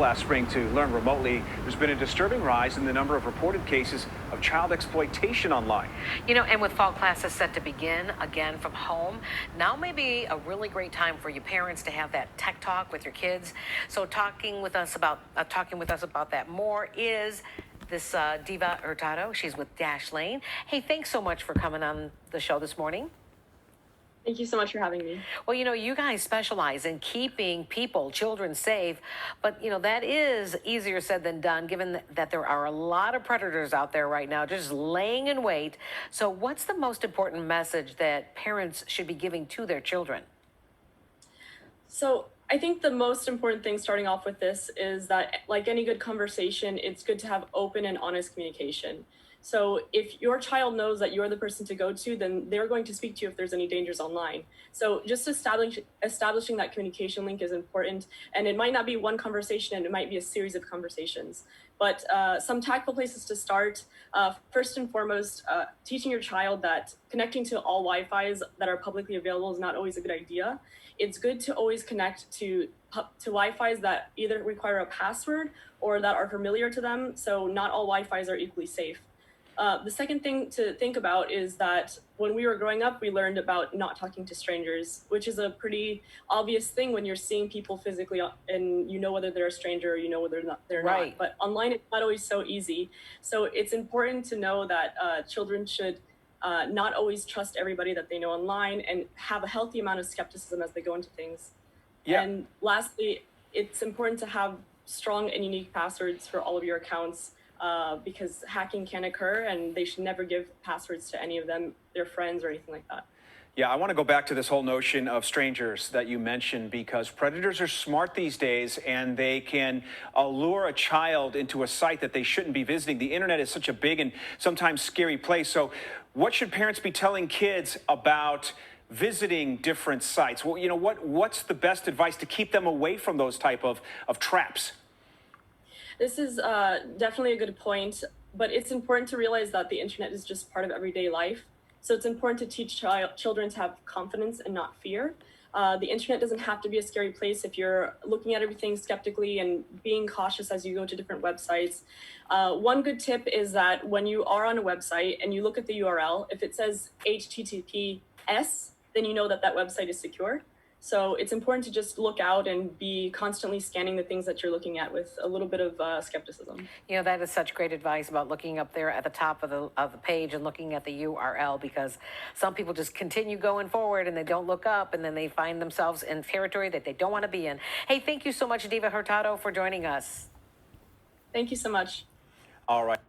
Last spring to learn remotely, there's been a disturbing rise in the number of reported cases of child exploitation online. And with fall classes set to begin again from home, now may be a really great time for you parents to have that tech talk with your kids. So talking with us about that more is this Diva Hurtado. She's with Dashlane. Hey, thanks so much for coming on the show this morning. Thank you so much for having me. Well, you guys specialize in keeping children safe, but, that is easier said than done, given that there are a lot of predators out there right now just laying in wait. So what's the most important message that parents should be giving to their children? So I think the most important thing starting off with this is that, like any good conversation, it's good to have open and honest communication. So if your child knows that you're the person to go to, then they're going to speak to you if there's any dangers online. So just establishing that communication link is important. And it might not be one conversation, and it might be a series of conversations. But some tactful places to start, first and foremost, teaching your child that connecting to all Wi-Fis that are publicly available is not always a good idea. It's good to always connect to Wi-Fis that either require a password or that are familiar to them. So not all Wi-Fis are equally safe. The second thing to think about is that when we were growing up, we learned about not talking to strangers, which is a pretty obvious thing when you're seeing people physically and you know whether they're a stranger or you know whether they're Right. not. But online, it's not always so easy. So it's important to know that children should not always trust everybody that they know online and have a healthy amount of skepticism as they go into things. Yeah. And lastly, it's important to have strong and unique passwords for all of your accounts. Because hacking can occur, and they should never give passwords to any of them, their friends, or anything like that. Yeah, I want to go back to this whole notion of strangers that you mentioned, because predators are smart these days and they can allure a child into a site that they shouldn't be visiting. The internet is such a big and sometimes scary place. So what should parents be telling kids about visiting different sites? Well, what's the best advice to keep them away from those type of traps? This is definitely a good point, but it's important to realize that the internet is just part of everyday life. So it's important to teach children to have confidence and not fear. The internet doesn't have to be a scary place if you're looking at everything skeptically and being cautious as you go to different websites. One good tip is that when you are on a website and you look at the URL, if it says HTTPS, then you know that that website is secure. So it's important to just look out and be constantly scanning the things that you're looking at with a little bit of skepticism. That is such great advice about looking up there at the top of the page and looking at the URL, because some people just continue going forward and they don't look up, and then they find themselves in territory that they don't want to be in. Hey, thank you so much, Diva Hurtado, for joining us. Thank you so much. All right.